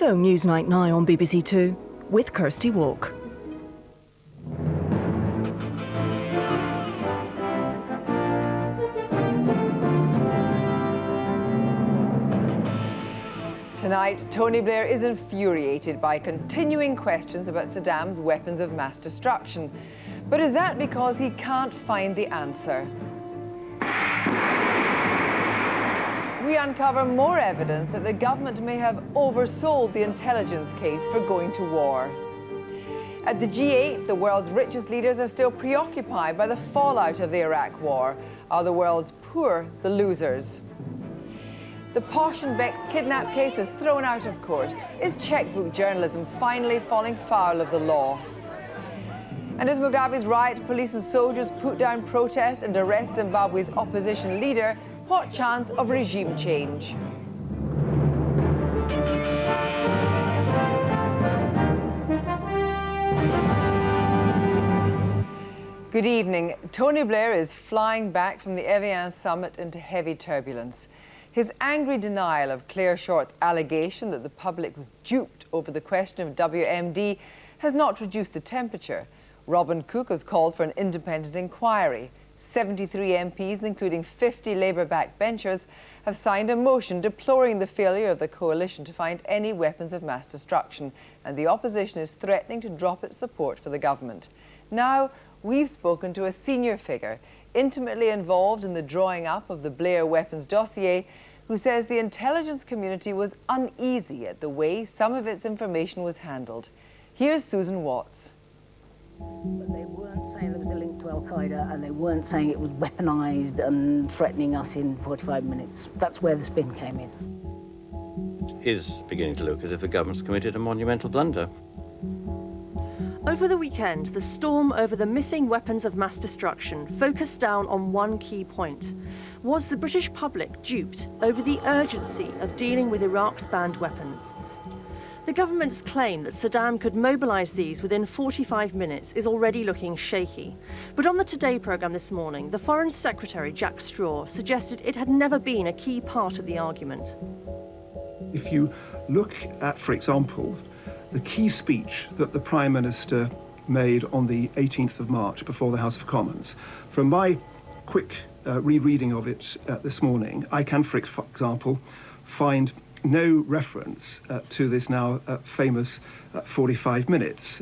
So Newsnight now on BBC Two with Kirsty Wark. Tonight, Tony Blair is infuriated by continuing questions about Saddam's weapons of mass destruction. But is that because he can't find the answer? We uncover more evidence that the government may have oversold the intelligence case for going to war. At the G8, the world's richest leaders are still preoccupied by the fallout of the Iraq war. Are the world's poor the losers? The Posh and Beck's kidnap case is thrown out of court. Is checkbook journalism finally falling foul of the law? And as Mugabe's riot police and soldiers put down protest and arrest Zimbabwe's opposition leader, what chance of regime change? Good evening. Tony Blair is flying back from the Evian summit into heavy turbulence. His angry denial of Claire Short's allegation that the public was duped over the question of WMD has not reduced the temperature. Robin Cook has called for an independent inquiry. 73 MPs, including 50 Labour backbenchers, have signed a motion deploring the failure of the coalition to find any weapons of mass destruction, and the opposition is threatening to drop its support for the government. Now, we've spoken to a senior figure intimately involved in the drawing up of the Blair weapons dossier, who says the intelligence community was uneasy at the way some of its information was handled. Here's Susan Watts. But they weren't saying there was a link to Al-Qaeda, and they weren't saying it was weaponized and threatening us in 45 minutes. That's where the spin came in. It is beginning to look as if the government's committed a monumental blunder. Over the weekend, the storm over the missing weapons of mass destruction focused down on one key point. Was the British public duped over the urgency of dealing with Iraq's banned weapons? The government's claim that Saddam could mobilise these within 45 minutes is already looking shaky. But on the Today programme this morning, the Foreign Secretary, Jack Straw, suggested it had never been a key part of the argument. If you look at, for example, the key speech that the Prime Minister made on the 18th of March before the House of Commons, from my quick rereading of it this morning, I can, for example, find no reference to this now famous 45 minutes.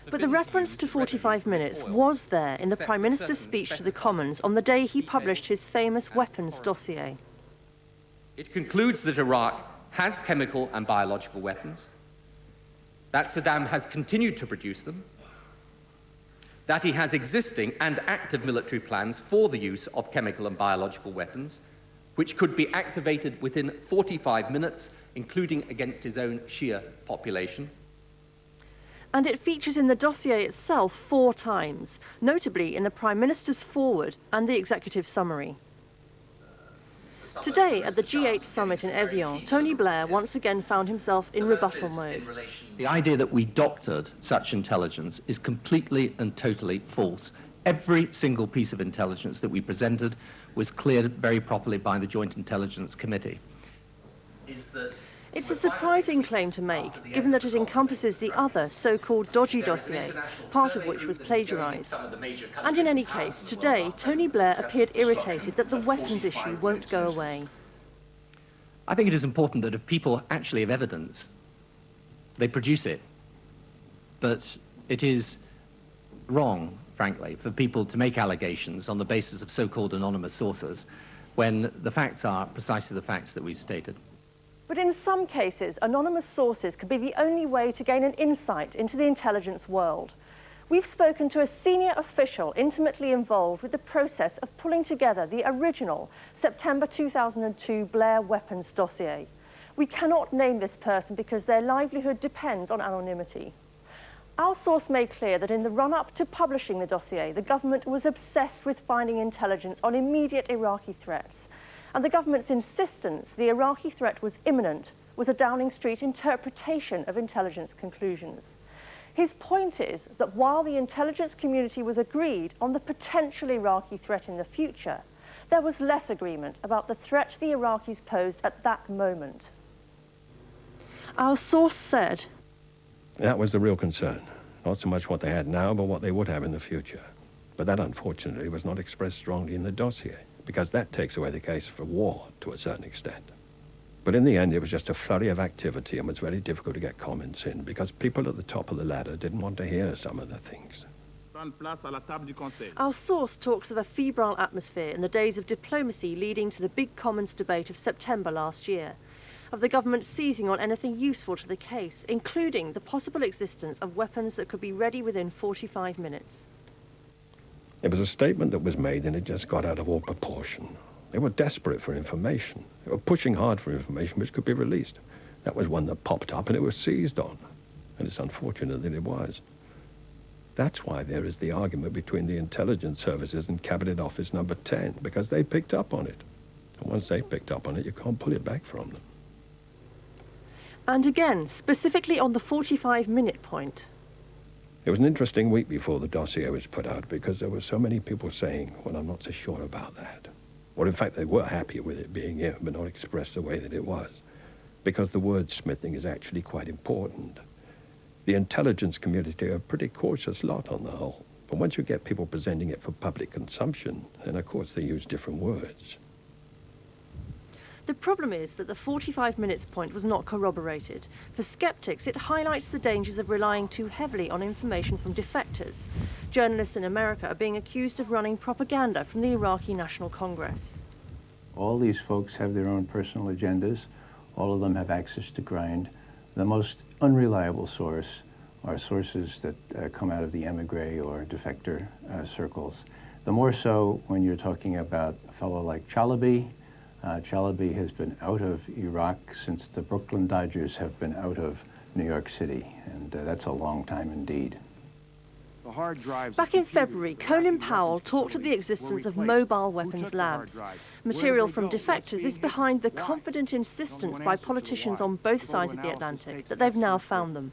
But the reference to 45 minutes was there in the Prime Minister's speech to the Commons on the day he published his famous weapons dossier. It concludes that Iraq has chemical and biological weapons, that Saddam has continued to produce them, that he has existing and active military plans for the use of chemical and biological weapons, which could be activated within 45 minutes, including against his own Shia population. And it features in the dossier itself 4 times, notably in the Prime Minister's foreword and the executive summary. Today, at the G8 summit in Evian, Tony Blair once again found himself in rebuttal mode. The idea that we doctored such intelligence is completely and totally false. Every single piece of intelligence that we presented was cleared very properly by the Joint Intelligence Committee. It's a surprising claim to make, given that it encompasses the other so-called dodgy dossier, part of which was plagiarised. And in any case, today, Tony Blair appeared irritated that the weapons issue won't go away. I think it is important that if people actually have evidence, they produce it. But it is wrong, frankly, for people to make allegations on the basis of so-called anonymous sources when the facts are precisely the facts that we've stated. But in some cases, anonymous sources can be the only way to gain an insight into the intelligence world. We've spoken to a senior official intimately involved with the process of pulling together the original September 2002 Blair weapons dossier. We cannot name this person because their livelihood depends on anonymity. Our source made clear that in the run-up to publishing the dossier, the government was obsessed with finding intelligence on immediate Iraqi threats. And the government's insistence the Iraqi threat was imminent was a Downing Street interpretation of intelligence conclusions. His point is that while the intelligence community was agreed on the potential Iraqi threat in the future, there was less agreement about the threat the Iraqis posed at that moment. Our source said, that was the real concern. Not so much what they had now, but what they would have in the future. But that, unfortunately, was not expressed strongly in the dossier, because that takes away the case for war to a certain extent. But in the end, it was just a flurry of activity, and was very difficult to get comments in, because people at the top of the ladder didn't want to hear some of the things. Our source talks of a febrile atmosphere in the days of diplomacy leading to the big Commons debate of September last year, of the government seizing on anything useful to the case, including the possible existence of weapons that could be ready within 45 minutes. It was a statement that was made, and it just got out of all proportion. They were desperate for information. They were pushing hard for information which could be released. That was one that popped up, and it was seized on. And it's unfortunate that it was. That's why there is the argument between the intelligence services and Cabinet Office number 10, because they picked up on it. And once they picked up on it, you can't pull it back from them. And again, specifically on the 45-minute point. It was an interesting week before the dossier was put out, because there were so many people saying, well, I'm not so sure about that. Or in fact, they were happy with it being here, but not expressed the way that it was. Because the wordsmithing is actually quite important. The intelligence community are a pretty cautious lot on the whole. But once you get people presenting it for public consumption, then of course they use different words. The problem is that the 45 minutes point was not corroborated. For skeptics, it highlights the dangers of relying too heavily on information from defectors. Journalists in America are being accused of running propaganda from the Iraqi National Congress. All these folks have their own personal agendas. All of them have access to grind. The most unreliable source are sources that come out of the emigre or defector circles. The more so when you're talking about a fellow like Chalabi. Chalabi has been out of Iraq since the Brooklyn Dodgers have been out of New York City, and that's a long time indeed. Back in February, Colin Powell talked of the existence of mobile weapons labs. Material from defectors is behind the confident insistence by politicians on both sides of the Atlantic that they've now found them.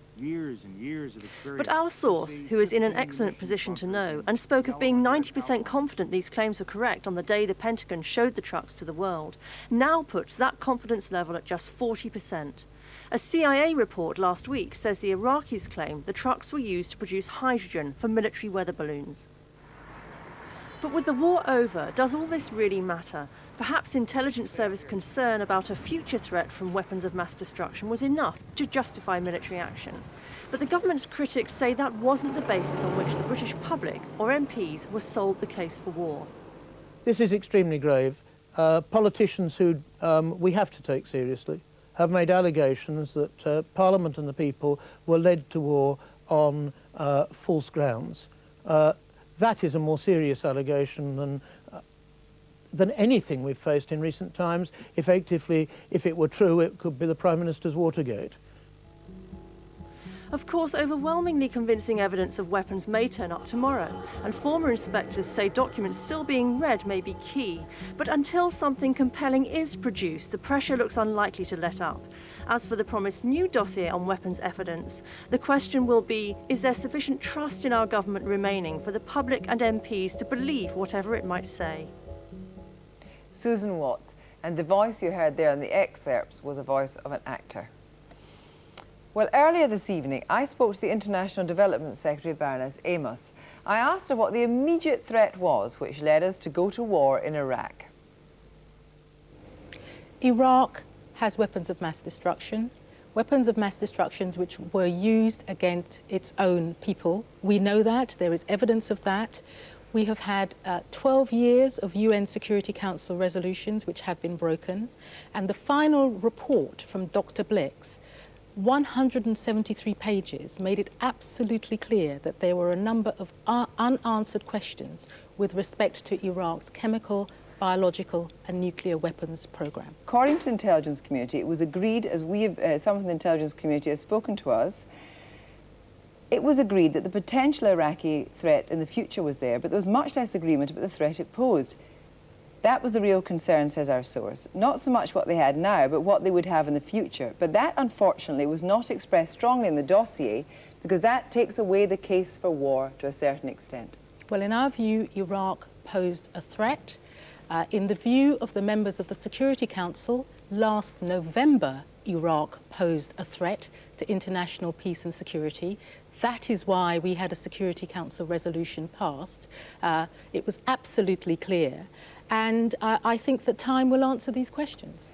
But our source, who is in an excellent position to know, and spoke of being 90% confident these claims were correct on the day the Pentagon showed the trucks to the world, now puts that confidence level at just 40%. A CIA report last week says the Iraqis claim the trucks were used to produce hydrogen for military weather balloons. But with the war over, does all this really matter? Perhaps intelligence service concern about a future threat from weapons of mass destruction was enough to justify military action. But the government's critics say that wasn't the basis on which the British public, or MPs, were sold the case for war. This is extremely grave. Politicians who we have to take seriously have made allegations that Parliament and the people were led to war on false grounds. That is a more serious allegation than anything we've faced in recent times. Effectively, if it were true, it could be the Prime Minister's Watergate. Of course, overwhelmingly convincing evidence of weapons may turn up tomorrow, and former inspectors say documents still being read may be key. But until something compelling is produced, the pressure looks unlikely to let up. As for the promised new dossier on weapons evidence, the question will be, is there sufficient trust in our government remaining for the public and MPs to believe whatever it might say? Susan Watts, and the voice you heard there in the excerpts was a voice of an actor. Well, earlier this evening, I spoke to the International Development Secretary, Baroness Amos. I asked her what the immediate threat was which led us to go to war in Iraq. Iraq has weapons of mass destruction which were used against its own people. We know that, there is evidence of that. We have had 12 years of UN Security Council resolutions which have been broken, and the final report from Dr. Blix, 173 pages, made it absolutely clear that there were a number of unanswered questions with respect to Iraq's chemical, biological and nuclear weapons program. According to the intelligence community, it was agreed, as some of the intelligence community has spoken to us, it was agreed that the potential Iraqi threat in the future was there, but there was much less agreement about the threat it posed. That was the real concern, says our source. Not so much what they had now, but what they would have in the future. But that, unfortunately, was not expressed strongly in the dossier, because that takes away the case for war to a certain extent. Well, in our view, Iraq posed a threat. In the view of the members of the Security Council, last November, Iraq posed a threat to international peace and security. That is why we had a Security Council resolution passed. It was absolutely clear. And I think that time will answer these questions.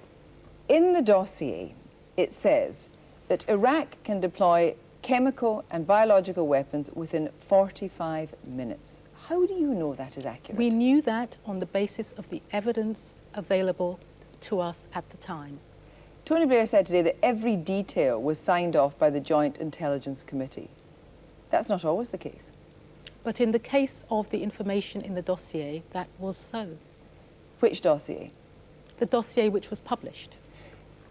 In the dossier, it says that Iraq can deploy chemical and biological weapons within 45 minutes. How do you know that is accurate? We knew that on the basis of the evidence available to us at the time. Tony Blair said today that every detail was signed off by the Joint Intelligence Committee. That's not always the case. But in the case of the information in the dossier, that was so. Which dossier? The dossier which was published.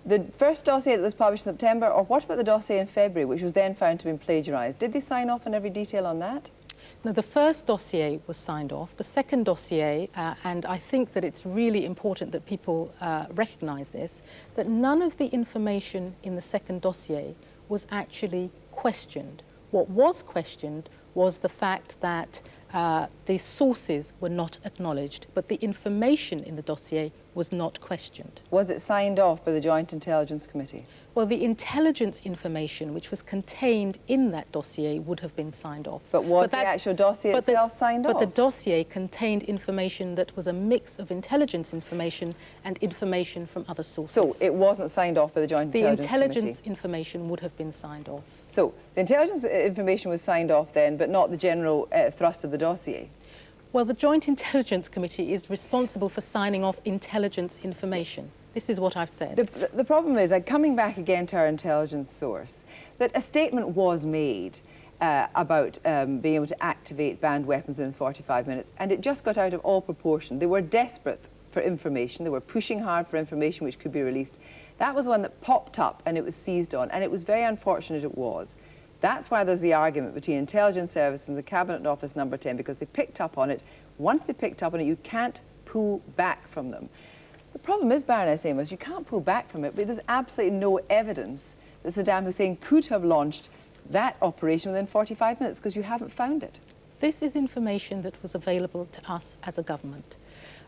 The first dossier that was published in September, or what about the dossier in February, which was then found to have been plagiarised? Did they sign off on every detail on that? No, the first dossier was signed off. The second dossier, and I think that it's really important that people recognise this, that none of the information in the second dossier was actually questioned. What was questioned was the fact that the sources were not acknowledged, but the information in the dossier was not questioned. Was it signed off by the Joint Intelligence Committee? Well, the intelligence information which was contained in that dossier would have been signed off. But was the actual dossier itself signed off? But the dossier contained information that was a mix of intelligence information and information from other sources. So it wasn't signed off by the Joint Intelligence Committee? The intelligence information would have been signed off. So the intelligence information was signed off then, but not the general thrust of the dossier? Well, the Joint Intelligence Committee is responsible for signing off intelligence information. This is what I've said. The problem is, coming back again to our intelligence source, that a statement was made about being able to activate banned weapons in 45 minutes, and it just got out of all proportion. They were desperate for information. They were pushing hard for information which could be released. That was one that popped up and it was seized on, and it was very unfortunate it was. That's why there's the argument between Intelligence Service and the Cabinet Office number 10, because they picked up on it. Once they picked up on it, you can't pull back from them. The problem is, Baroness Amos, you can't pull back from it, but there's absolutely no evidence that Saddam Hussein could have launched that operation within 45 minutes, because you haven't found it. This is information that was available to us as a government.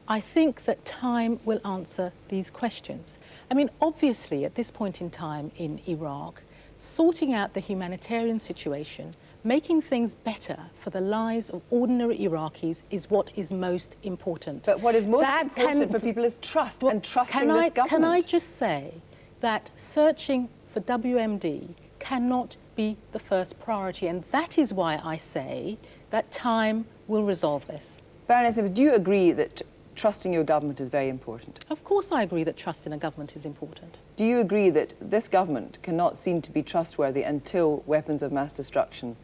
I think that time will answer these questions. I mean, obviously, at this point in time in Iraq, sorting out the humanitarian situation, making things better for the lives of ordinary Iraqis is what is most important. But what is most important for people is trust, and trusting this government. Can I just say that searching for WMD cannot be the first priority, and that is why I say that time will resolve this. Baroness Amos, do you agree that trusting your government is very important? Of course I agree that trust in a government is important. Do you agree that this government cannot seem to be trustworthy until weapons of mass destruction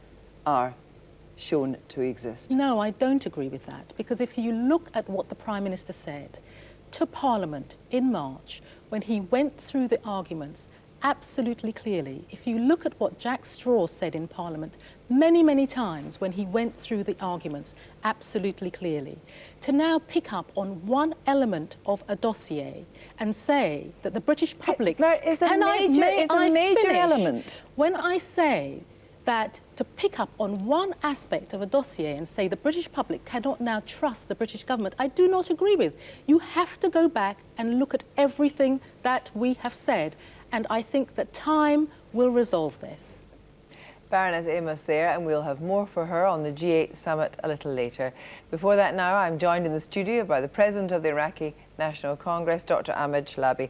are shown to exist? No, I don't agree with that, because if you look at what the Prime Minister said to Parliament in March, when he went through the arguments absolutely clearly, if you look at what Jack Straw said in Parliament many, many times when he went through the arguments absolutely clearly, to now pick up on one element of a dossier and say that the British public... It's a major element. When I say that to pick up on one aspect of a dossier and say the British public cannot now trust the British government, I do not agree with. You have to go back and look at everything that we have said, and I think that time will resolve this. Baroness Amos there, and we'll have more for her on the G8 summit a little later. Before that now, I'm joined in the studio by the President of the Iraqi National Congress, Dr. Ahmed Chalabi.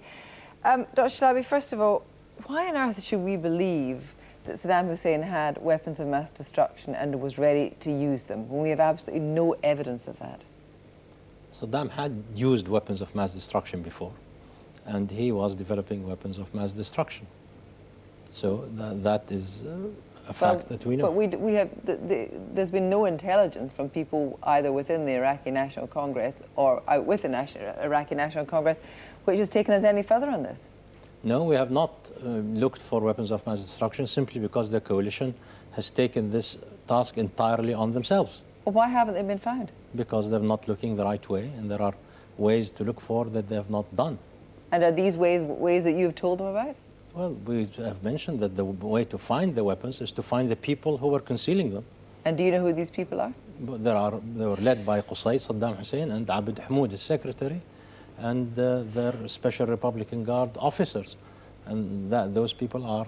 Dr. Chalabi, first of all, why on earth should we believe that Saddam Hussein had weapons of mass destruction and was ready to use them, when we have absolutely no evidence of that? Saddam had used weapons of mass destruction before, and he was developing weapons of mass destruction. So that is a fact that we know. But we have, there's been no intelligence from people either within the Iraqi National Congress or out with the Iraqi National Congress which has taken us any further on this. No, we have not looked for weapons of mass destruction simply because the coalition has taken this task entirely on themselves. Well, why haven't they been found? Because they're not looking the right way, and there are ways to look for that they have not done. And are these ways that you've told them about? Well, we have mentioned that the way to find the weapons is to find the people who were concealing them. And do you know who these people are? They were led by Qusay, Saddam Hussein, and Abd Hamoud, his secretary, and their Special Republican Guard officers. And those people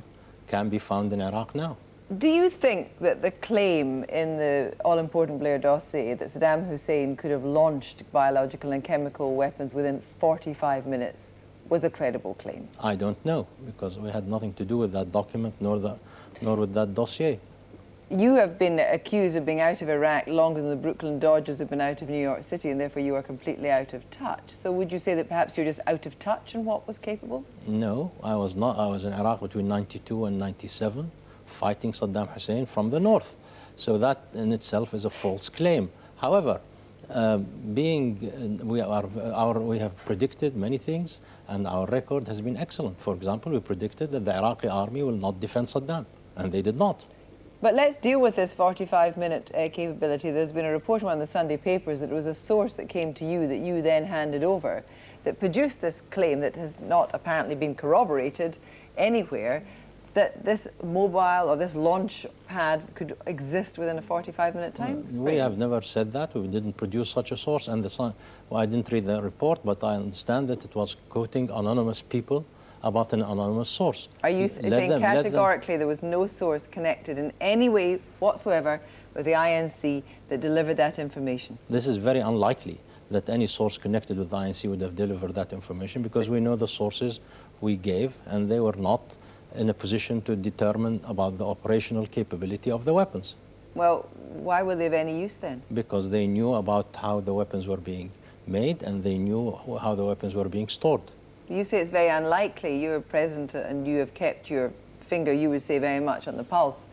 can be found in Iraq now. Do you think that the claim in the all-important Blair dossier that Saddam Hussein could have launched biological and chemical weapons within 45 minutes was a credible claim? I don't know, because we had nothing to do with that document nor with that dossier. You have been accused of being out of Iraq longer than the Brooklyn Dodgers have been out of New York City, and therefore you are completely out of touch. So would you say that perhaps you're just out of touch in what was capable? No, I was not. I was in Iraq between 92 and 97, fighting Saddam Hussein from the north. So that in itself is a false claim. However, we have predicted many things, and our record has been excellent. For example, we predicted that the Iraqi army will not defend Saddam, and they did not. But let's deal with this 45-minute capability. There's been a report on the Sunday papers that it was a source that came to you that you then handed over that produced this claim that has not apparently been corroborated anywhere, that this mobile or this launch pad could exist within a 45-minute time frame. We have never said that. We didn't produce such a source. And I didn't read the report, but I understand that it was quoting anonymous people about an anonymous source. Are you saying categorically there was no source connected in any way whatsoever with the INC that delivered that information? This is very unlikely that any source connected with the INC would have delivered that information, because we know the sources we gave, and they were not in a position to determine about the operational capability of the weapons. Well, why were they of any use then? Because they knew about how the weapons were being made, and they knew how the weapons were being stored. You say it's very unlikely. You're president and you have kept your finger, you would say, very much on the pulse.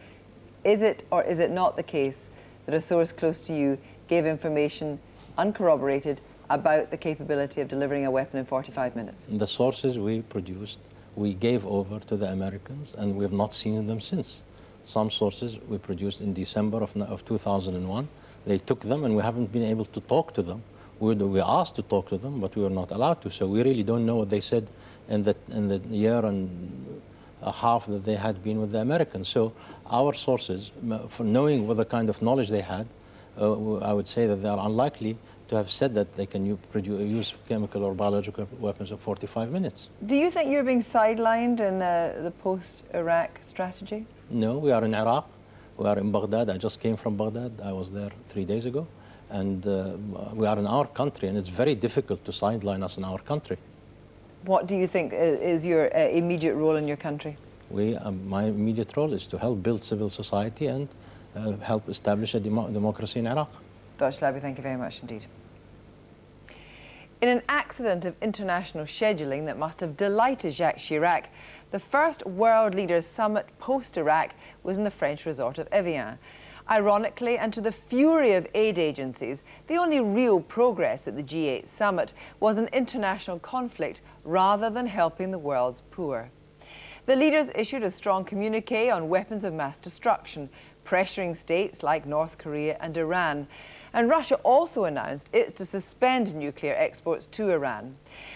Is it or is it not the case that a source close to you gave information uncorroborated about the capability of delivering a weapon in 45 minutes? The sources we produced, we gave over to the Americans, and we have not seen them since. Some sources we produced in December of 2001. They took them, and we haven't been able to talk to them. We asked to talk to them, but we were not allowed to. So we really don't know what they said in the year and a half that they had been with the Americans. So our sources, for knowing what the kind of knowledge they had, I would say that they are unlikely to have said that they can use chemical or biological weapons in 45 minutes. Do you think you're being sidelined in the post-Iraq strategy? No, we are in Iraq. We are in Baghdad. I just came from Baghdad. I was there 3 days ago. And we are in our country, and it's very difficult to sideline us in our country. What do you think is your immediate role in your country? My immediate role is to help build civil society and help establish a democracy in Iraq. Dr. Labby, thank you very much indeed. In an accident of international scheduling that must have delighted Jacques Chirac, the first World Leaders Summit post-Iraq was in the French resort of Evian. Ironically, and to the fury of aid agencies, the only real progress at the G8 summit was an international conflict rather than helping the world's poor. The leaders issued a strong communiqué on weapons of mass destruction, pressuring states like North Korea and Iran. And Russia also announced it's to suspend nuclear exports to Iran.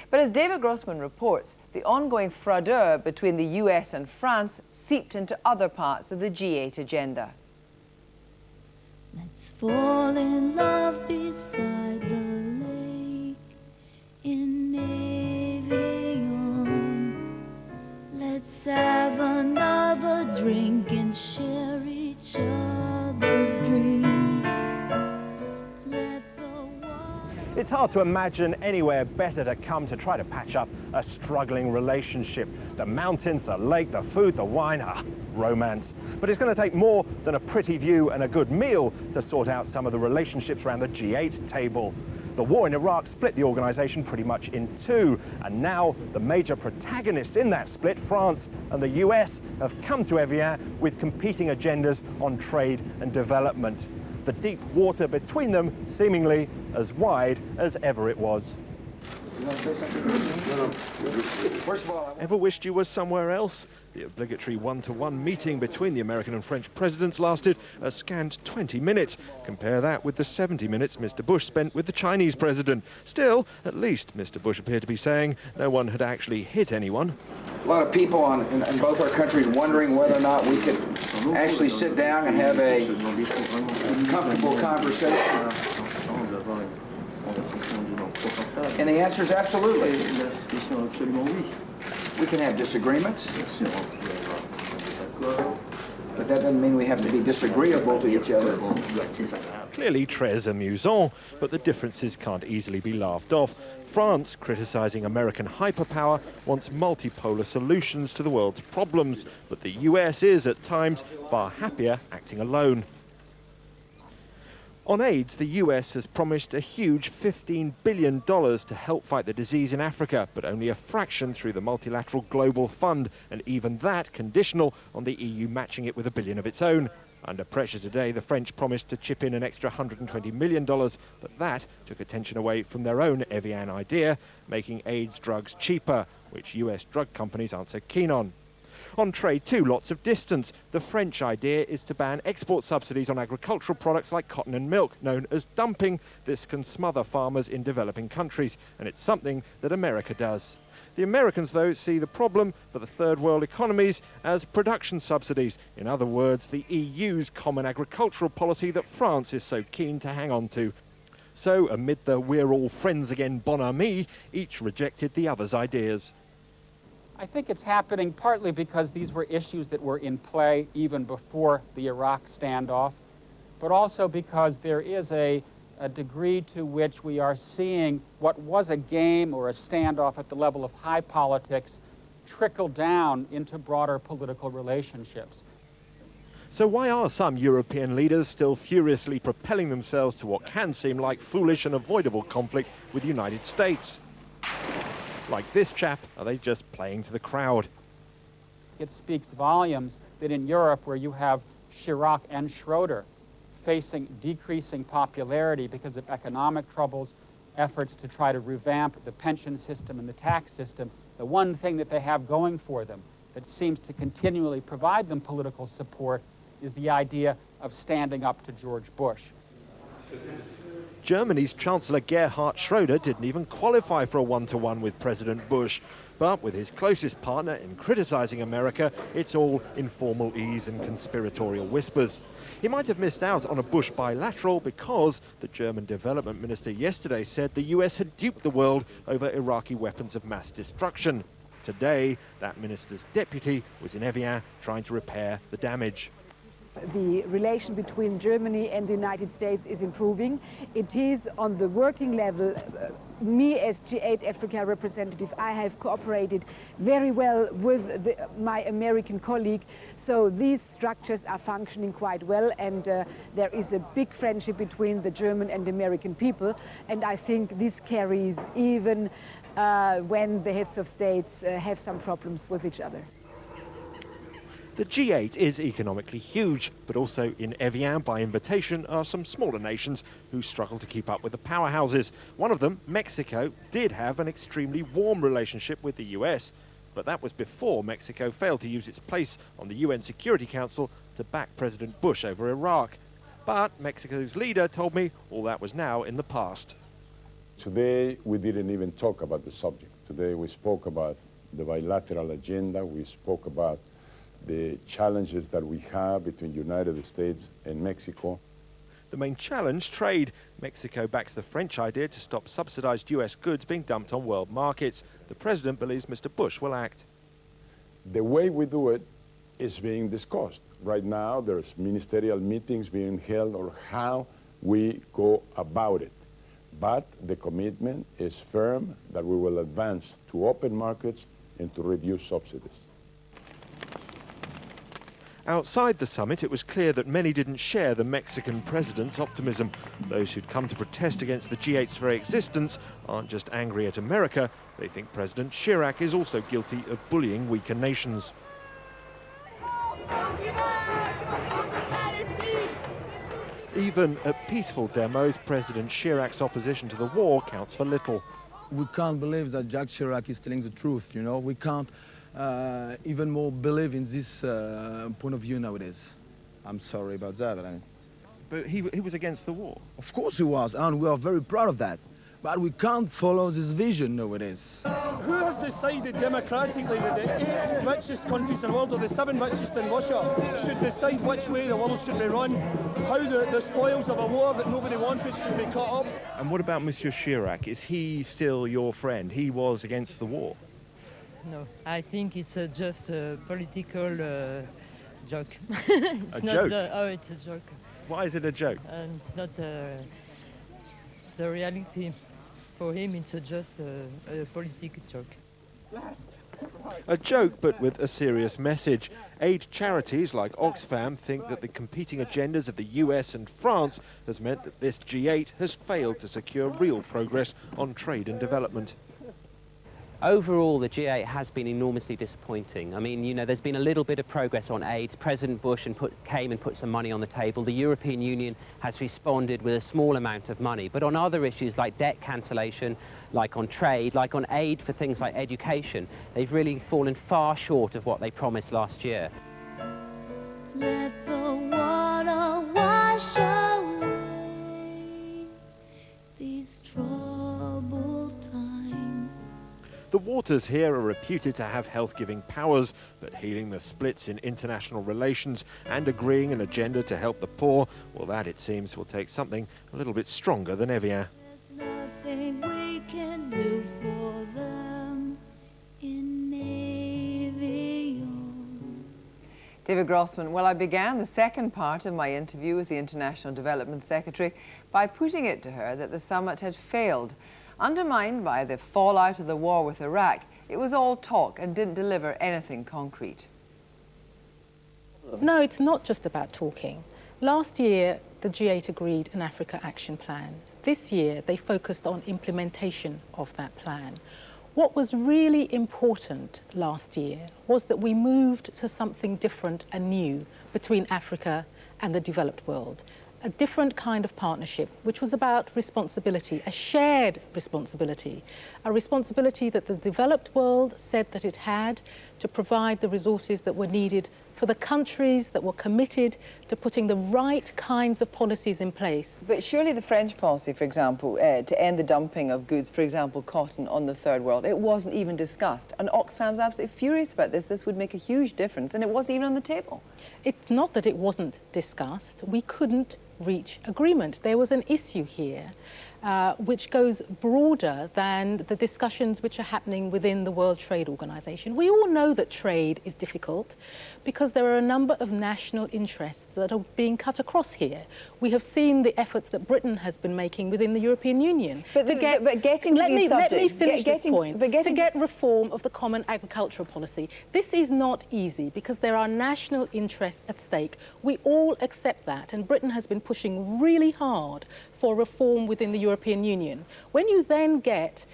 But as David Grossman reports, the ongoing froideur between the US and France seeped into other parts of the G8 agenda. Let's fall in love beside the lake in Evian. Let's have another drink and share each other's dreams. It's hard to imagine anywhere better to come to try to patch up a struggling relationship. The mountains, the lake, the food, the wine, romance. But it's going to take more than a pretty view and a good meal to sort out some of the relationships around the G8 table. The war in Iraq split the organization pretty much in two, and now the major protagonists in that split, France and the US, have come to Evian with competing agendas on trade and development. The deep water between them seemingly as wide as ever it was. Ever wished you were somewhere else? The obligatory one-to-one meeting between the American and French presidents lasted a scant 20 minutes. Compare that with the 70 minutes Mr. Bush spent with the Chinese president. Still, at least Mr. Bush appeared to be saying no one had actually hit anyone. A lot of people in both our countries wondering whether or not we could actually sit down and have a comfortable conversation. And the answer is absolutely. We can have disagreements, but that doesn't mean we have to be disagreeable to each other. Clearly très amusant, but the differences can't easily be laughed off. France, criticising American hyperpower, wants multipolar solutions to the world's problems, but the US is, at times, far happier acting alone. On AIDS, the US has promised a huge $15 billion to help fight the disease in Africa, but only a fraction through the multilateral global fund, and even that conditional on the EU matching it with $1 billion of its own. Under pressure today, the French promised to chip in an extra $120 million, but that took attention away from their own Evian idea, making AIDS drugs cheaper, which US drug companies aren't so keen on. On trade too, lots of distance. The French idea is to ban export subsidies on agricultural products like cotton and milk, known as dumping. This can smother farmers in developing countries, and it's something that America does. The Americans, though, see the problem for the third world economies as production subsidies. In other words, the EU's common agricultural policy that France is so keen to hang on to. So, amid the we're all friends again bon ami, each rejected the other's ideas. I think it's happening partly because these were issues that were in play even before the Iraq standoff, but also because there is a degree to which we are seeing what was a game or a standoff at the level of high politics trickle down into broader political relationships. So why are some European leaders still furiously propelling themselves to what can seem like foolish and avoidable conflict with the United States? Like this chap, are they just playing to the crowd? It speaks volumes that in Europe, where you have Chirac and Schroeder facing decreasing popularity because of economic troubles, efforts to try to revamp the pension system and the tax system, the one thing that they have going for them that seems to continually provide them political support is the idea of standing up to George Bush. Germany's Chancellor Gerhard Schroeder didn't even qualify for a one-to-one with President Bush. But with his closest partner in criticising America, it's all informal ease and conspiratorial whispers. He might have missed out on a Bush bilateral because the German development minister yesterday said the US had duped the world over Iraqi weapons of mass destruction. Today, that minister's deputy was in Evian trying to repair the damage. The relation between Germany and the United States is improving. It is on the working level. Me as G8 Africa representative, I have cooperated very well with my American colleague. So these structures are functioning quite well, and there is a big friendship between the German and American people. And I think this carries even when the heads of states have some problems with each other. The G8 is economically huge, but also in Evian by invitation are some smaller nations who struggle to keep up with the powerhouses. One of them, Mexico, did have an extremely warm relationship with the US, but that was before Mexico failed to use its place on the UN Security Council to back President Bush over Iraq. But Mexico's leader told me all that was now in the past. Today we didn't even talk about the subject. Today we spoke about the bilateral agenda, we spoke about the challenges that we have between the United States and Mexico. The main challenge, trade. Mexico backs the French idea to stop subsidized US goods being dumped on world markets. The president believes Mr. Bush will act. The way we do it is being discussed. Right now there's ministerial meetings being held on how we go about it. But the commitment is firm that we will advance to open markets and to reduce subsidies. Outside the summit, it was clear that many didn't share the Mexican president's optimism. Those who'd come to protest against the G8's very existence aren't just angry at America, they think President Chirac is also guilty of bullying weaker nations. Even at peaceful demos, President Chirac's opposition to the war counts for little. We can't believe that Jacques Chirac is telling the truth, you know. We can't even more believe in this point of view nowadays. I'm sorry about that. But he was against the war. Of course he was, and we are very proud of that. But we can't follow this vision nowadays. Who has decided democratically that the 8 richest countries in the world, or the 7 richest in Russia, should decide which way the world should be run? How the spoils of a war that nobody wanted should be cut up? And what about Monsieur Chirac? Is he still your friend? He was against the war. no. I think it's just a political joke. It's A not joke? Oh, it's a joke. Why is it a joke? It's not the reality. For him, it's just a political joke. A joke, but with a serious message. Aid charities like Oxfam think that the competing agendas of the US and France has meant that this G8 has failed to secure real progress on trade and development. Overall, the G8 has been enormously disappointing. I mean, you know, there's been a little bit of progress on AIDS. President Bush came and put some money on the table. The European Union has responded with a small amount of money. But on other issues like debt cancellation, like on trade, like on aid for things like education, they've really fallen far short of what they promised last year. Let the water wash away these troubled times. The waters here are reputed to have health-giving powers, but healing the splits in international relations and agreeing an agenda to help the poor, well, that, it seems, will take something a little bit stronger than Evian. Nothing we can do for them in Evian. David Grossman, well, I began the second part of my interview with the International Development Secretary by putting it to her that the summit had failed. Undermined by the fallout of the war with Iraq, it was all talk and didn't deliver anything concrete. No, it's not just about talking. Last year, the G8 agreed an Africa Action Plan. This year, they focused on implementation of that plan. What was really important last year was that we moved to something different and new between Africa and the developed world. A different kind of partnership, which was about responsibility, a shared responsibility, a responsibility that the developed world said that it had to provide the resources that were needed for the countries that were committed to putting the right kinds of policies in place. But surely the French policy, for example, to end the dumping of goods, for example, cotton, on the third world, it wasn't even discussed. And Oxfam's absolutely furious about this. This would make a huge difference, and it wasn't even on the table. It's not that it wasn't discussed. We couldn't reach agreement. There was an issue here which goes broader than the discussions which are happening within the World Trade Organization. We all know that trade is difficult because there are a number of national interests that are being cut across here. We have seen the efforts that Britain has been making within the European Union. But getting to these subjects... Let me finish this point. To get reform of the common agricultural policy. This is not easy because there are national interests at stake. We all accept that, and Britain has been pushing really hard for reform within the European Union. When you then get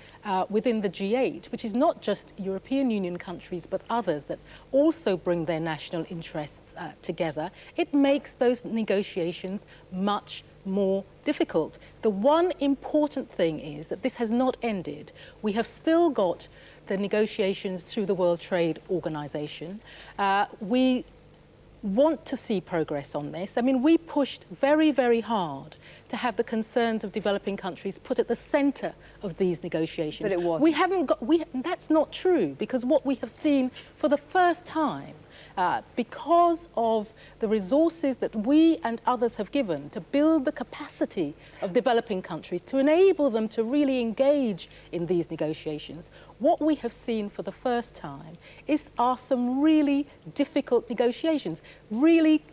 within the G8, which is not just European Union countries but others that also bring their national interests together, it makes those negotiations much more difficult. The one important thing is that this has not ended. We have still got the negotiations through the World Trade Organization. We want to see progress on this. I mean, we pushed very, very hard to have the concerns of developing countries put at the center of these negotiations. But it wasn't. We haven't got, that's not true, because what we have seen for the first time, because of the resources that we and others have given to build the capacity of developing countries, to enable them to really engage in these negotiations, what we have seen for the first time are some really difficult negotiations, really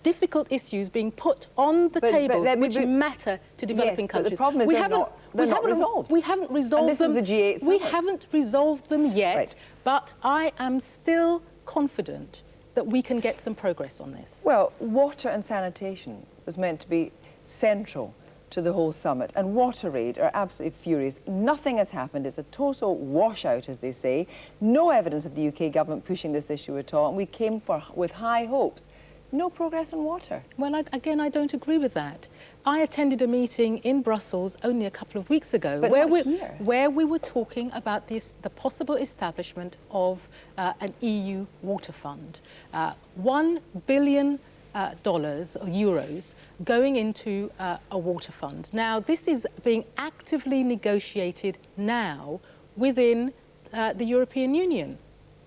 difficult issues being put on the table which matter to developing countries. But the problem is they're not resolved. We haven't resolved them. And this is the G8 summit. We haven't resolved them yet, but I am still confident that we can get some progress on this. Well, water and sanitation was meant to be central to the whole summit, and WaterAid are absolutely furious. Nothing has happened. It's a total washout, as they say. No evidence of the UK government pushing this issue at all, and we came with high hopes. No progress on water. Well, again, I don't agree with that. I attended a meeting in Brussels only a couple of weeks ago where we were talking about the possible establishment of an EU water fund. $1 billion or euros going into a water fund. Now, this is being actively negotiated now within the European Union.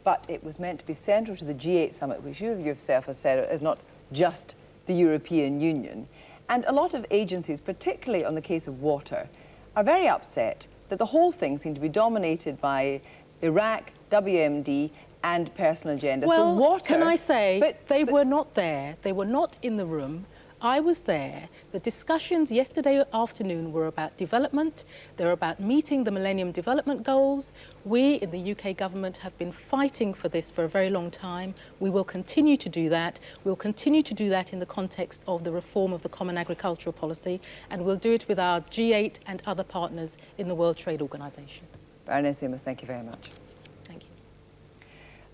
But it was meant to be central to the G8 summit, which you yourself have said is not just the European Union. And a lot of agencies, particularly on the case of water, are very upset that the whole thing seemed to be dominated by Iraq, WMD, and personal agenda. Well, so water, can I say, they were not there. They were not in the room. I was there. The discussions yesterday afternoon were about development. They were about meeting the Millennium Development Goals. We in the UK government have been fighting for this for a very long time. We will continue to do that. We'll continue to do that in the context of the reform of the Common Agricultural Policy, and we'll do it with our G8 and other partners in the World Trade Organization. Baroness Amos, thank you very much. Thank you.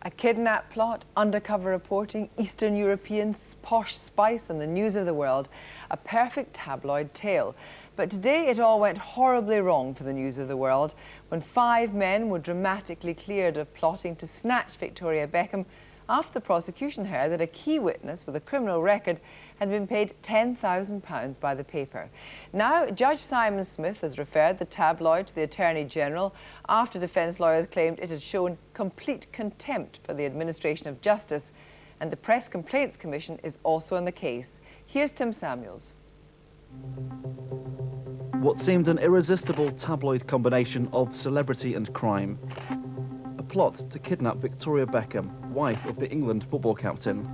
A kidnap plot, undercover reporting, Eastern European posh spice and the news of the world. A perfect tabloid tale. But today it all went horribly wrong for the news of the world when 5 men were dramatically cleared of plotting to snatch Victoria Beckham after the prosecution heard that a key witness with a criminal record had been paid £10,000 by the paper. Now, Judge Simon Smith has referred the tabloid to the Attorney General after defence lawyers claimed it had shown complete contempt for the administration of justice, and the Press Complaints Commission is also in the case. Here's Tim Samuels. What seemed an irresistible tabloid combination of celebrity and crime. A plot to kidnap Victoria Beckham, wife of the England football captain.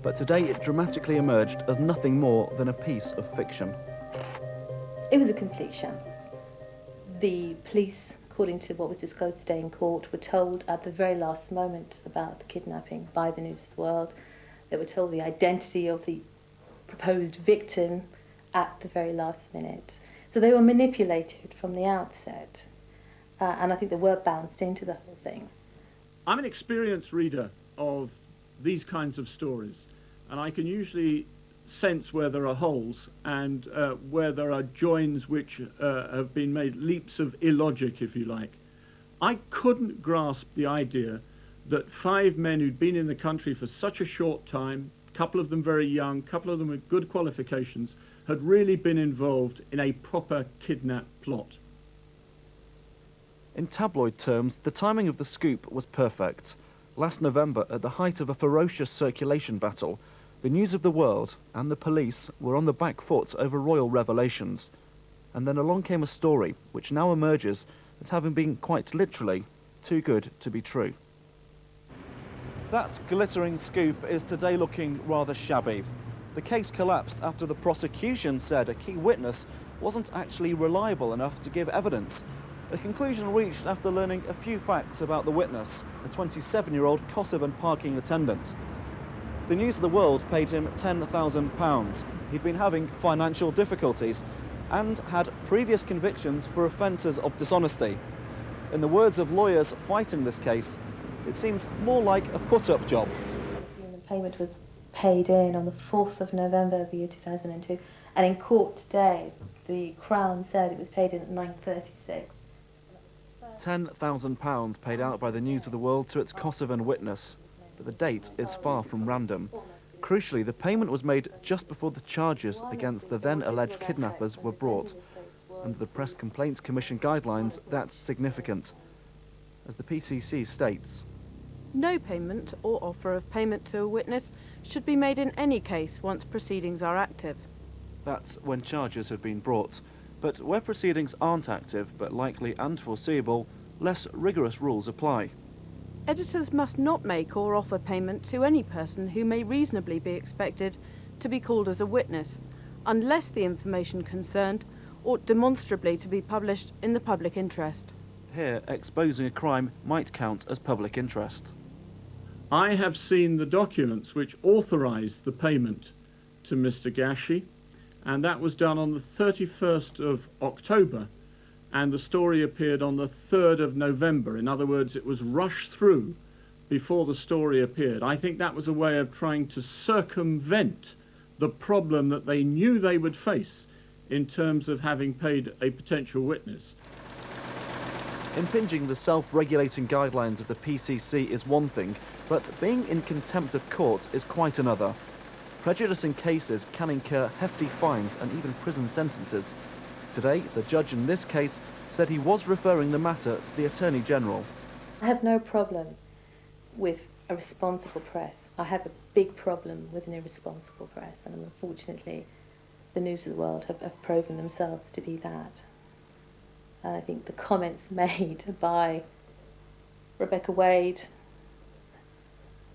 But today it dramatically emerged as nothing more than a piece of fiction. It was a complete shambles. The police, according to what was disclosed today in court, were told at the very last moment about the kidnapping by the News of the World. They were told the identity of the proposed victim at the very last minute. So they were manipulated from the outset. And I think they were bounced into the whole thing. I'm an experienced reader of these kinds of stories, and I can usually sense where there are holes and where there are joins which have been made, leaps of illogic, if you like. I couldn't grasp the idea that 5 men who'd been in the country for such a short time, a couple of them very young, a couple of them with good qualifications, had really been involved in a proper kidnap plot. In tabloid terms, the timing of the scoop was perfect. Last November, at the height of a ferocious circulation battle, the News of the World and the police were on the back foot over royal revelations. And then along came a story which now emerges as having been quite literally too good to be true. That glittering scoop is today looking rather shabby. The case collapsed after the prosecution said a key witness wasn't actually reliable enough to give evidence. A conclusion reached after learning a few facts about the witness, a 27-year-old Kosovan parking attendant. The News of the World paid him £10,000. He'd been having financial difficulties and had previous convictions for offences of dishonesty. In the words of lawyers fighting this case, it seems more like a put-up job. The payment was paid in on the 4th of November of the year 2002, and in court today, the Crown said it was paid in at 9:36. £10,000 paid out by the News of the World to its Kosovan witness, but the date is far from random. Crucially, the payment was made just before the charges against the then alleged kidnappers were brought. Under the Press Complaints Commission guidelines, that's significant. As the PCC states, no payment or offer of payment to a witness should be made in any case once proceedings are active. that's when charges have been brought. But where proceedings aren't active, but likely and foreseeable, less rigorous rules apply. Editors must not make or offer payment to any person who may reasonably be expected to be called as a witness, unless the information concerned ought demonstrably to be published in the public interest. Here, exposing a crime might count as public interest. I have seen the documents which authorised the payment to Mr. Gashi, and that was done on the 31st of October, and the story appeared on the 3rd of November. In other words, it was rushed through before the story appeared. I think that was a way of trying to circumvent the problem that they knew they would face in terms of having paid a potential witness. Impinging the self-regulating guidelines of the PCC is one thing, but being in contempt of court is quite another. Prejudicing cases can incur hefty fines and even prison sentences. Today, the judge in this case said he was referring the matter to the Attorney General. I have no problem with a responsible press. I have a big problem with an irresponsible press, and unfortunately the News of the World have proven themselves to be that. And I think the comments made by Rebecca Wade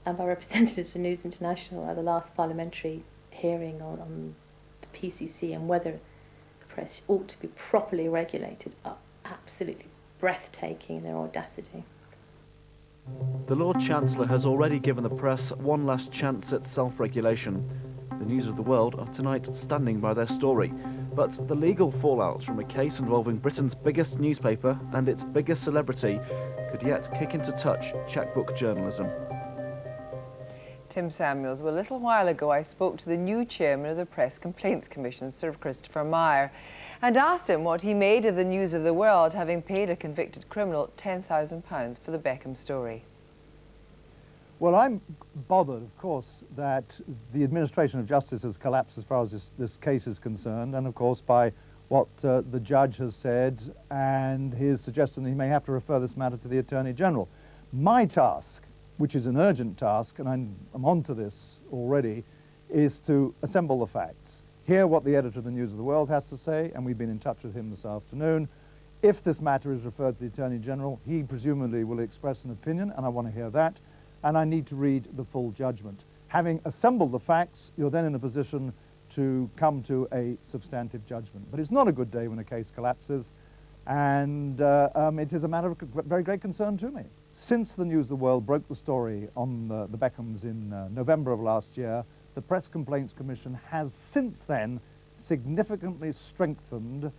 and by representatives from News International at the last parliamentary hearing on the PCC and whether the press ought to be properly regulated are absolutely breathtaking in their audacity. The Lord Chancellor has already given the press one last chance at self-regulation. The News of the World are tonight standing by their story. But the legal fallout from a case involving Britain's biggest newspaper and its biggest celebrity could yet kick into touch checkbook journalism. Tim Samuels. Well, a little while ago I spoke to the new chairman of the Press Complaints Commission, Sir Christopher Meyer, and asked him what he made of the News of the World having paid a convicted criminal £10,000 for the Beckham story. Well, I'm bothered, of course, that the administration of justice has collapsed as far as this case is concerned, and of course by what the judge has said and his suggestion that he may have to refer this matter to the Attorney General. My task, which is an urgent task, and I'm on to this already, is to assemble the facts, hear what the editor of the News of the World has to say, and we've been in touch with him this afternoon. If this matter is referred to the Attorney General, he presumably will express an opinion, and I want to hear that, and I need to read the full judgment. Having assembled the facts, you're then in a position to come to a substantive judgment. But it's not a good day when a case collapses, and it is a matter of very great concern to me. Since the News of the World broke the story on the Beckhams in November of last year, the Press Complaints Commission has since then significantly strengthened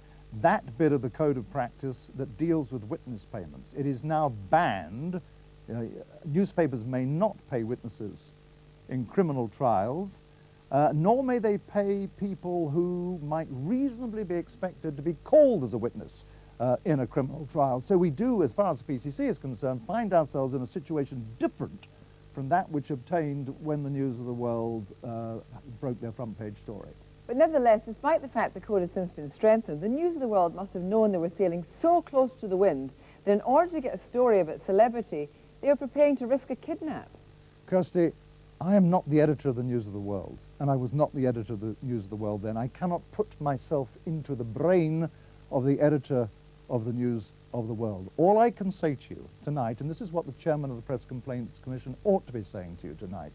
that bit of the code of practice that deals with witness payments. It is now banned. Newspapers may not pay witnesses in criminal trials, nor may they pay people who might reasonably be expected to be called as a witness in a criminal trial. So we do, as far as the PCC is concerned, find ourselves in a situation different from that which obtained when the News of the World broke their front page story. But nevertheless, despite the fact the code has since been strengthened, the News of the World must have known they were sailing so close to the wind that in order to get a story of its celebrity, they were preparing to risk a kidnap. Kirsty, I am not the editor of the News of the World, and I was not the editor of the News of the World then. I cannot put myself into the brain of the editor of the News of the World. All I can say to you tonight, and this is what the chairman of the Press Complaints Commission ought to be saying to you tonight,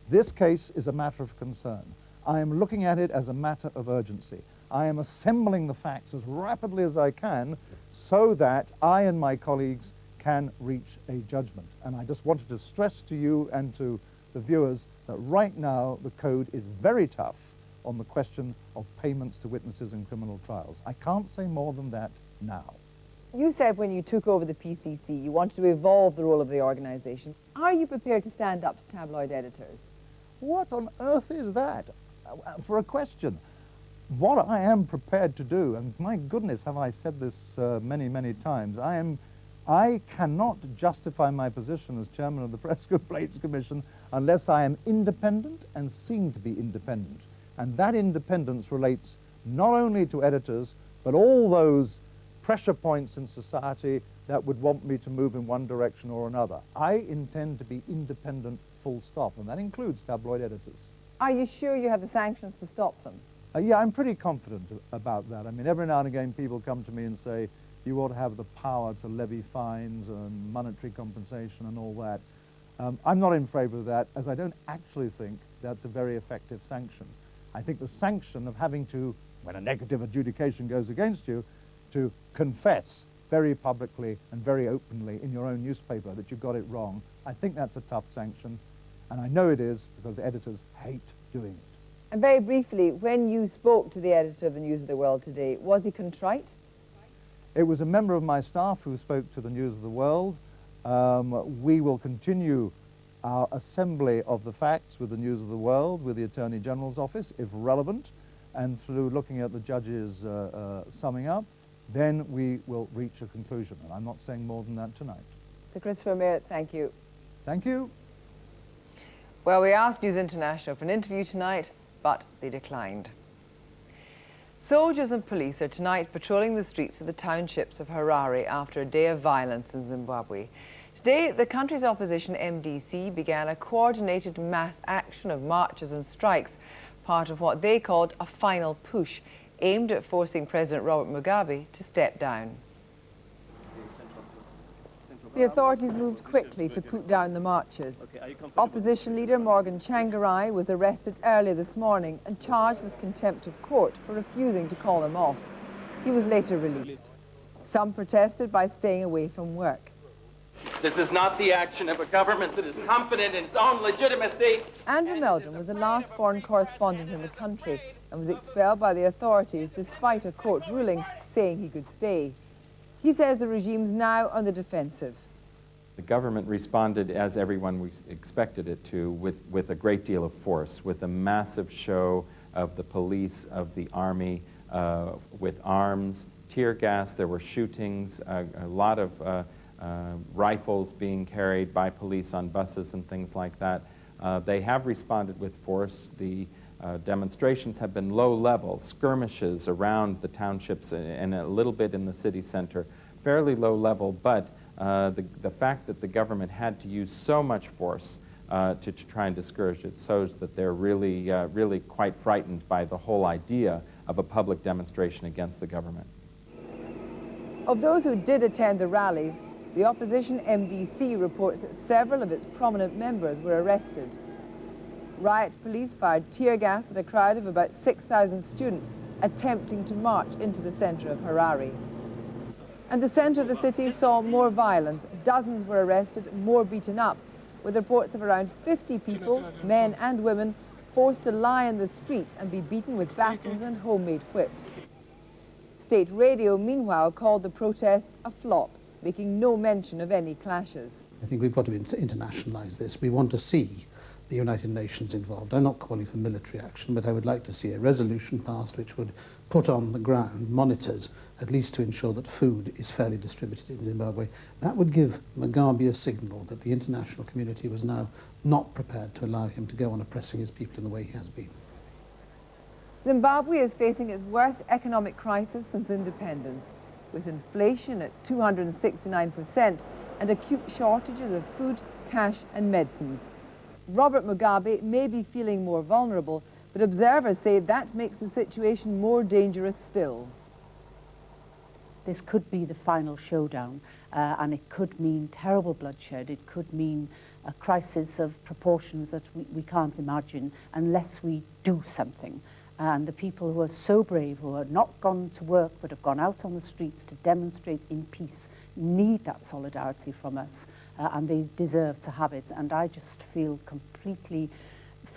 this case is a matter of concern. I am looking at it as a matter of urgency. I am assembling the facts as rapidly as I can so that I and my colleagues can reach a judgment. And I just wanted to stress to you and to the viewers that right now the code is very tough on the question of payments to witnesses in criminal trials. I can't say more than that now. You said when you took over the PCC you wanted to evolve the role of the organisation. Are you prepared to stand up to tabloid editors? What on earth is that? For a question. What I am prepared to do, and my goodness have I said this many, many times, I cannot justify my position as chairman of the Press Complaints Commission unless I am independent and seen to be independent. And that independence relates not only to editors, but all those pressure points in society that would want me to move in one direction or another. I intend to be independent, full stop, and that includes tabloid editors. Are you sure you have the sanctions to stop them? Yeah, I'm pretty confident about that. I mean, every now and again people come to me and say, you ought to have the power to levy fines and monetary compensation and all that. I'm not in favor of that, as I don't actually think that's a very effective sanction. I think the sanction of having to, when a negative adjudication goes against you, to confess very publicly and very openly in your own newspaper that you got it wrong, I think that's a tough sanction, and I know it is because editors hate doing it. And very briefly, when you spoke to the editor of the News of the World today, was he contrite? It was a member of my staff who spoke to the News of the World. We will continue our assembly of the facts with the News of the World, with the Attorney General's office, if relevant, and through looking at the judge's summing up, then we will reach a conclusion. And I'm not saying more than that tonight. Sir Christopher Meyer, thank you. Thank you. Well, we asked News International for an interview tonight, but they declined. Soldiers and police are tonight patrolling the streets of the townships of Harare after a day of violence in Zimbabwe. Today, the country's opposition MDC began a coordinated mass action of marches and strikes, part of what they called a final push, aimed at forcing President Robert Mugabe to step down. The authorities moved quickly to put down the marchers. Opposition leader Morgan Tsvangirai was arrested early this morning and charged with contempt of court for refusing to call them off. He was later released. Some protested by staying away from work. This is not the action of a government that is confident in its own legitimacy. Andrew Meldrum was the last foreign correspondent in the country and was expelled by the authorities despite a court ruling saying he could stay. He says the regime's now on the defensive. The government responded as everyone expected it to, with a great deal of force, with a massive show of the police, of the army, with arms, tear gas. There were shootings, a lot of rifles being carried by police on buses and things like that. They have responded with force. The demonstrations have been low level, skirmishes around the townships and a little bit in the city center, fairly low level, but the fact that the government had to use so much force to try and discourage it shows that they're really quite frightened by the whole idea of a public demonstration against the government. Of those who did attend the rallies, the opposition MDC reports that several of its prominent members were arrested. Riot police fired tear gas at a crowd of about 6,000 students attempting to march into the centre of Harare. And the centre of the city saw more violence. Dozens were arrested, more beaten up, with reports of around 50 people, men and women, forced to lie in the street and be beaten with batons and homemade whips. State radio, meanwhile, called the protests a flop, making no mention of any clashes. I think we've got to internationalise this. We want to see the United Nations involved. I'm not calling for military action, but I would like to see a resolution passed which would put on the ground monitors, at least to ensure that food is fairly distributed in Zimbabwe. That would give Mugabe a signal that the international community was now not prepared to allow him to go on oppressing his people in the way he has been. Zimbabwe is facing its worst economic crisis since independence, with inflation at 269% and acute shortages of food, cash and medicines. Robert Mugabe may be feeling more vulnerable, but observers say that makes the situation more dangerous still. This could be the final showdown, and it could mean terrible bloodshed. It could mean a crisis of proportions that we can't imagine unless we do something. And the people who are so brave, who have not gone to work but have gone out on the streets to demonstrate in peace, need that solidarity from us, and they deserve to have it. And I just feel completely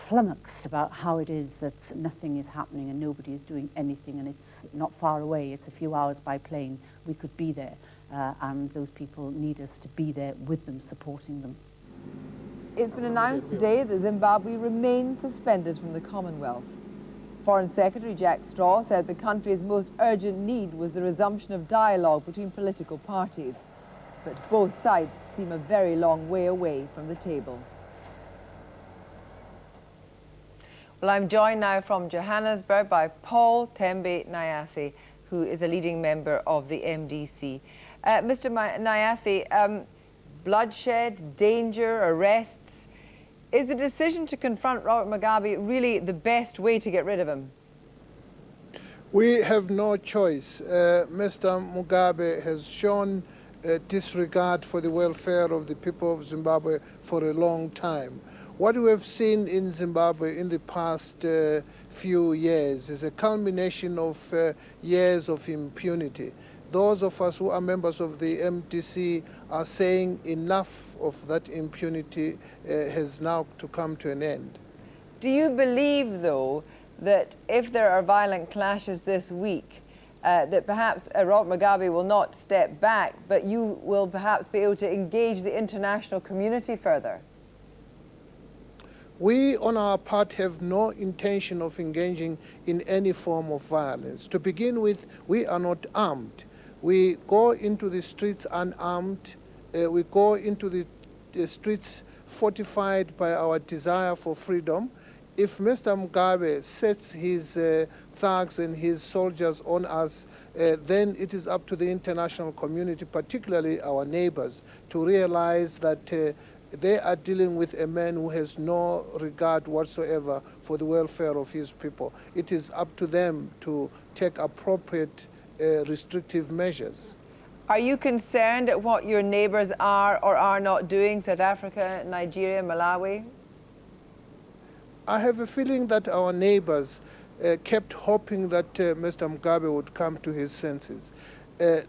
flummoxed about how it is that nothing is happening and nobody is doing anything, and it's not far away, it's a few hours by plane. We could be there, and those people need us to be there with them, supporting them. It's been announced today that Zimbabwe remains suspended from the Commonwealth. Foreign Secretary Jack Straw said the country's most urgent need was the resumption of dialogue between political parties. But both sides seem a very long way away from the table. Well, I'm joined now from Johannesburg by Paul Tembe Nyathi, who is a leading member of the MDC. Mr. Nyathi, bloodshed, danger, arrests. Is the decision to confront Robert Mugabe really the best way to get rid of him? We have no choice. Mr. Mugabe has shown disregard for the welfare of the people of Zimbabwe for a long time. What we have seen in Zimbabwe in the past few years is a culmination of years of impunity. Those of us who are members of the MDC are saying enough of that impunity has now to come to an end. Do you believe, though, that if there are violent clashes this week, that perhaps Robert Mugabe will not step back, but you will perhaps be able to engage the international community further? We, on our part, have no intention of engaging in any form of violence. To begin with, we are not armed. We go into the streets unarmed. We go into the streets fortified by our desire for freedom. If Mr. Mugabe sets his thugs and his soldiers on us, then it is up to the international community, particularly our neighbors, to realize that they are dealing with a man who has no regard whatsoever for the welfare of his people. It is up to them to take appropriate restrictive measures. Are you concerned at what your neighbours are or are not doing, South Africa, Nigeria, Malawi? I have a feeling that our neighbours kept hoping that Mr. Mugabe would come to his senses.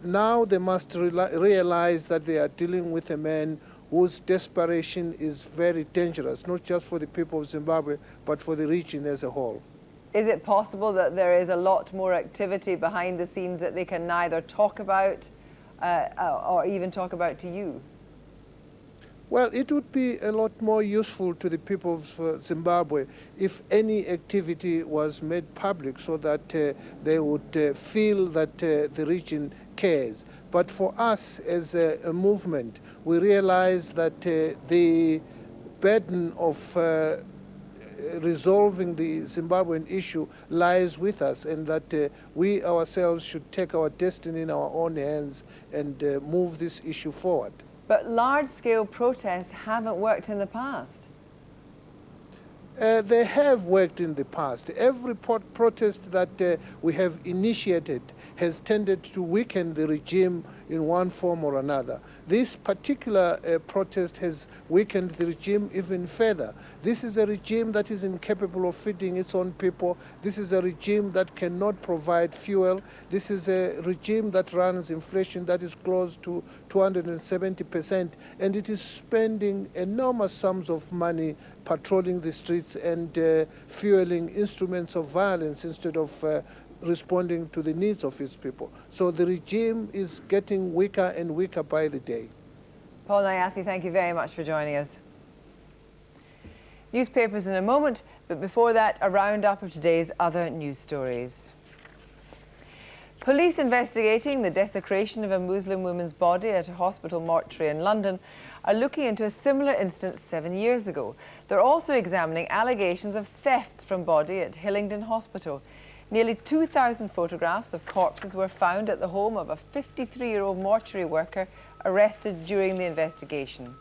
Now they must realize that they are dealing with a man whose desperation is very dangerous, not just for the people of Zimbabwe, but for the region as a whole. Is it possible that there is a lot more activity behind the scenes that they can neither talk about or even talk about to you? Well, it would be a lot more useful to the people of Zimbabwe if any activity was made public so that they would feel that the region cares. But for us as a movement, we realize that the burden of resolving the Zimbabwean issue lies with us, and that we ourselves should take our destiny in our own hands and move this issue forward. But large-scale protests haven't worked in the past. They have worked in the past. Every protest that we have initiated has tended to weaken the regime in one form or another. This particular protest has weakened the regime even further. This is a regime that is incapable of feeding its own people. This is a regime that cannot provide fuel. This is a regime that runs inflation that is close to 270%, and it is spending enormous sums of money patrolling the streets and fueling instruments of violence instead of responding to the needs of its people. So the regime is getting weaker and weaker by the day. Paul Nyathi, thank you very much for joining us. Newspapers in a moment, but before that, a roundup of today's other news stories. Police investigating the desecration of a Muslim woman's body at a hospital mortuary in London are looking into a similar incident 7 years ago. They're also examining allegations of thefts from body at Hillingdon Hospital. Nearly 2,000 photographs of corpses were found at the home of a 53-year-old mortuary worker arrested during the investigation.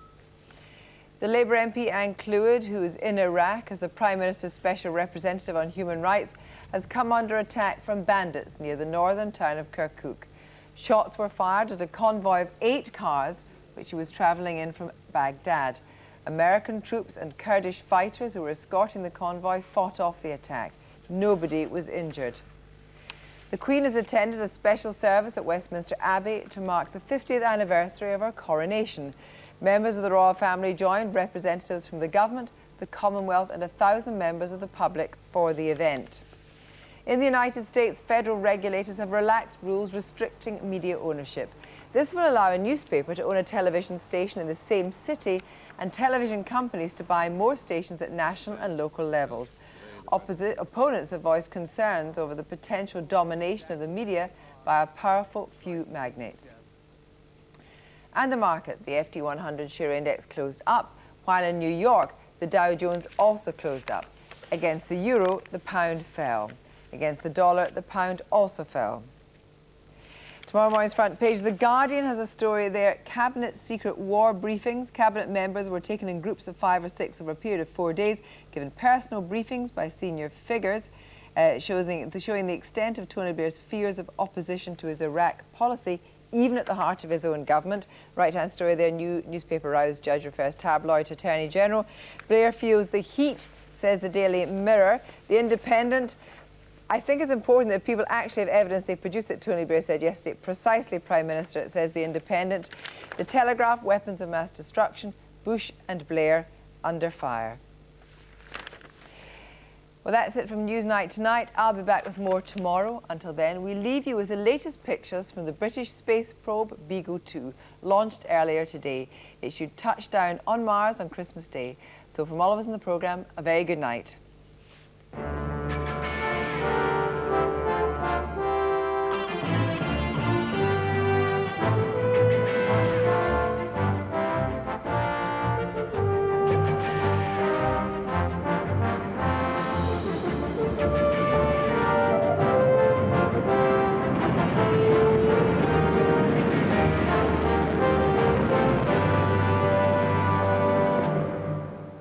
The Labour MP Anne Clwyd, who is in Iraq as the Prime Minister's Special Representative on Human Rights, has come under attack from bandits near the northern town of Kirkuk. Shots were fired at a convoy of 8 cars which he was travelling in from Baghdad. American troops and Kurdish fighters who were escorting the convoy fought off the attack. Nobody was injured. The Queen has attended a special service at Westminster Abbey to mark the 50th anniversary of her coronation. Members of the royal family joined representatives from the government, the Commonwealth and 1,000 members of the public for the event. In the United States, federal regulators have relaxed rules restricting media ownership. This will allow a newspaper to own a television station in the same city and television companies to buy more stations at national and local levels. Opponents have voiced concerns over the potential domination of the media by a powerful few magnates. And the market, the FT100 share index closed up, while in New York, the Dow Jones also closed up. Against the euro, the pound fell. Against the dollar, the pound also fell. Tomorrow morning's front page, The Guardian has a story there. Cabinet secret war briefings. Cabinet members were taken in groups of 5 or 6 over a period of 4 days, given personal briefings by senior figures, showing the extent of Tony Blair's fears of opposition to his Iraq policy, even at the heart of his own government. Right-hand story there, newspaper roused judge refers tabloid to Attorney General. Blair feels the heat, says the Daily Mirror. The Independent, I think it's important that people actually have evidence. They produce it, Tony Blair said yesterday. Precisely, Prime Minister, it says The Independent. The Telegraph, weapons of mass destruction. Bush and Blair under fire. Well, that's it from Newsnight tonight. I'll be back with more tomorrow. Until then, we leave you with the latest pictures from the British space probe Beagle 2, launched earlier today. It should touch down on Mars on Christmas Day. So from all of us in the programme, a very good night.